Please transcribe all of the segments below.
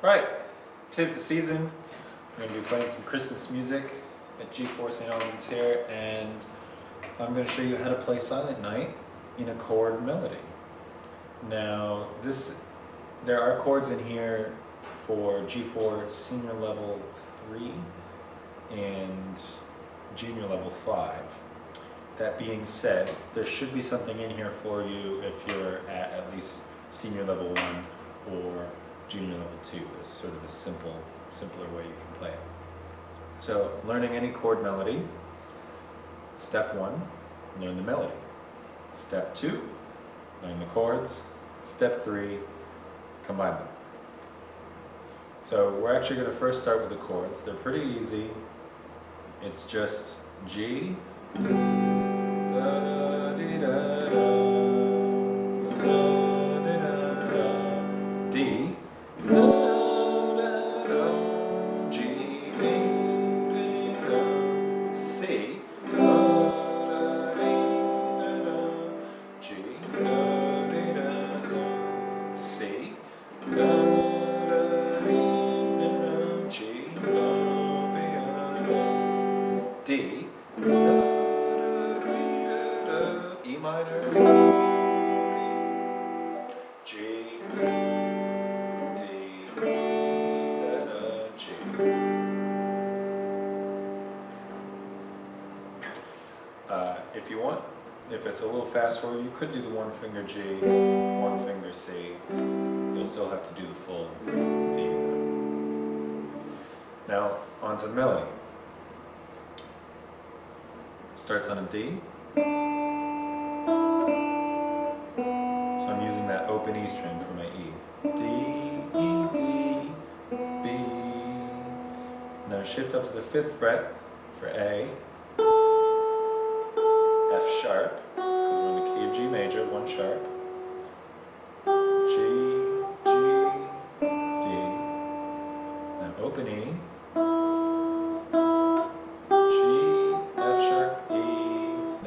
Right, 'tis the season. We're going to be playing some Christmas music at G4 St. Albans here, and I'm going to show you how to play Silent Night in a chord melody. Now, there are chords in here for G4 Senior Level 3 and Junior Level 5. That being said, there should be something in here for you if you're at least Senior Level 1 or Junior Level 2. There's sort of a simpler way you can play it. So, learning any chord melody. Step 1, learn the melody. Step 2, learn the chords. Step 3, combine them. So we're actually going to first start with the chords. They're pretty easy. It's just G, da, dee, da, da, da, dee, da, da, D, da, da, da, G, D, D, da, C, da, da, dee, da, da, G, da, dee, da, da, C, da, D, da, da, da, da, E minor, G, D, D, da, da, G. If you want, if it's a little fast for you, you could do the one finger G, one finger C. You'll still have to do the full D though. Now, on to the melody. Starts on a D. So I'm using that open E string for my E. D, E, D, B. Now shift up to the 5th fret for A. F sharp, because we're in the key of G major, 1 sharp. G, G, D. Now open E.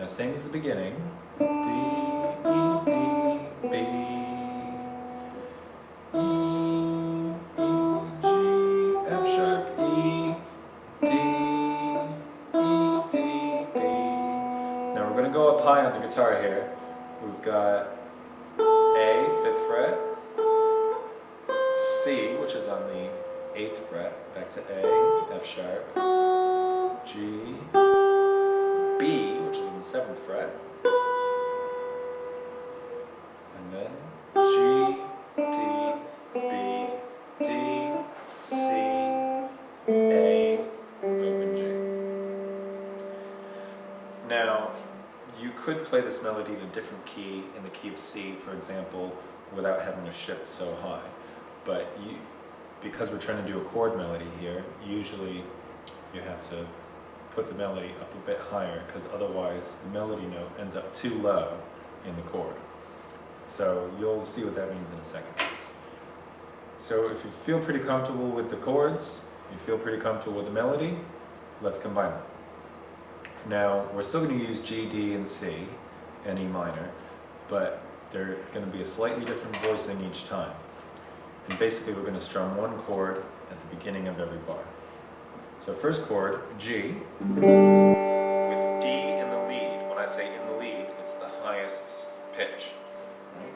Same as the beginning. D, E, D, B, E, E, G, F sharp, E, D, E, D, B. Now we're going to go up high on the guitar here. We've got A, 5th fret, C, which is on the 8th fret, back to A, F sharp, G, B, which is on the 7th fret, and then G, D, B, D, C, A, open G. Now, you could play this melody in a different key, in the key of C, for example, without having to shift so high. But because we're trying to do a chord melody here, usually you have to put the melody up a bit higher, because otherwise the melody note ends up too low in the chord. So you'll see what that means in a second. So if you feel pretty comfortable with the chords, you feel pretty comfortable with the melody, let's combine them. Now we're still going to use G, D, and C, and E minor, but they're going to be a slightly different voicing each time. And basically we're going to strum one chord at the beginning of every bar. So first chord, G, with D in the lead. When I say in the lead, it's the highest pitch. Right?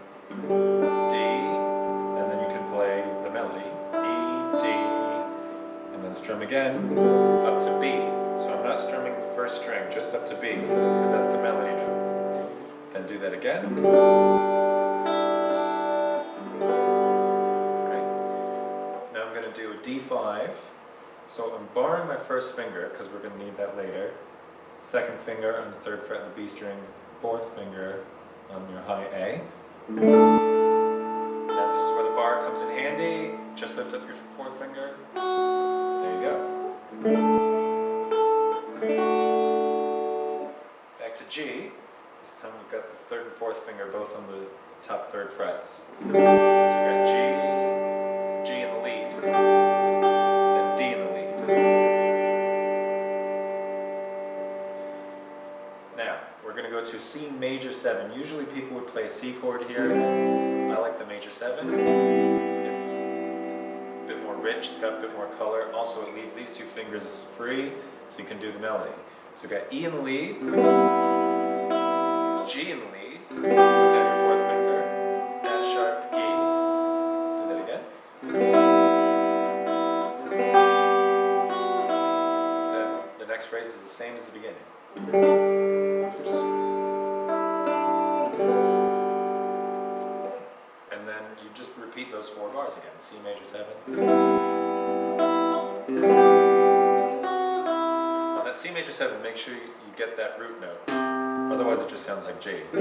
D, and then you can play the melody. E, D, and then strum again up to B. So I'm not strumming the first string, just up to B, because that's the melody note. Then do that again. Right. Now I'm going to do a D5. So I'm barring my first finger, because we're going to need that later. 2nd finger on the 3rd fret of the B string, 4th finger on your high A. Now this is where the bar comes in handy. Just lift up your 4th finger. There you go. Back to G. This time we've got the 3rd and 4th finger both on the top 3rd frets. So you've got G in the lead. Now, we're going to go to C major 7. Usually people would play a C chord here. I like the major 7. It's a bit more rich, it's got a bit more color. Also, it leaves these two fingers free, so you can do the melody. So we've got E in the lead, G in the lead, put down your fourth finger, F sharp, E. Do that again. Then the next phrase is the same as the beginning. Oops. And then you just repeat those 4 bars again. C major 7. On that C major 7, make sure you get that root note. Otherwise it just sounds like G. Now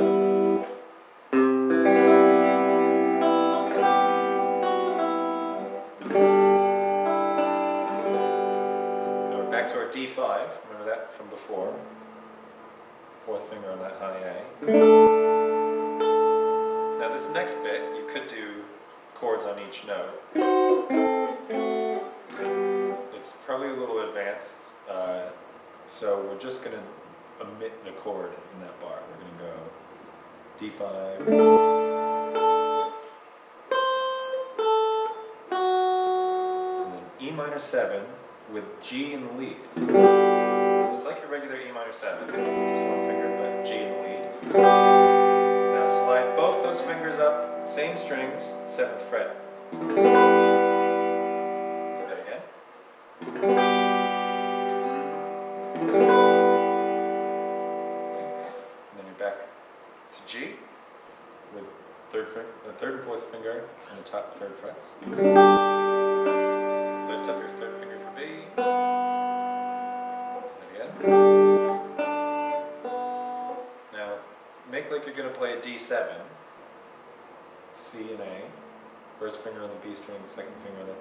we're back to our D5. Remember that from before. Fourth finger on that high A. Now this next bit, you could do chords on each note. It's probably a little advanced, so we're just going to omit the chord in that bar. We're going to go D5, and then E minor 7 with G in the lead. So it's like your regular E minor 7, just one finger, but G in the lead. Now slide both those fingers up, same strings, 7th fret. Do that again. And then you're back to G with third and fourth finger on the top 3rd frets. Lift up your 3rd finger for B. Do that again. Now make like you're going to play a D7, C and A, first finger on the B string, second finger on the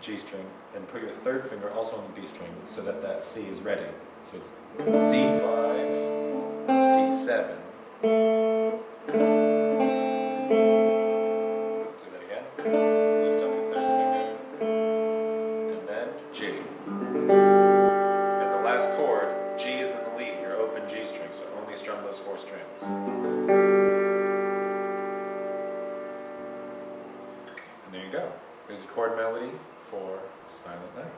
G string, and put your 3rd finger also on the B string so that that C is ready. So it's D5, D7. Do that again. Lift up your 3rd finger, and then G. And the last chord, G is in the lead, your open G string, so only strum those 4 strings. And there you go. There's a chord melody for Silent Night.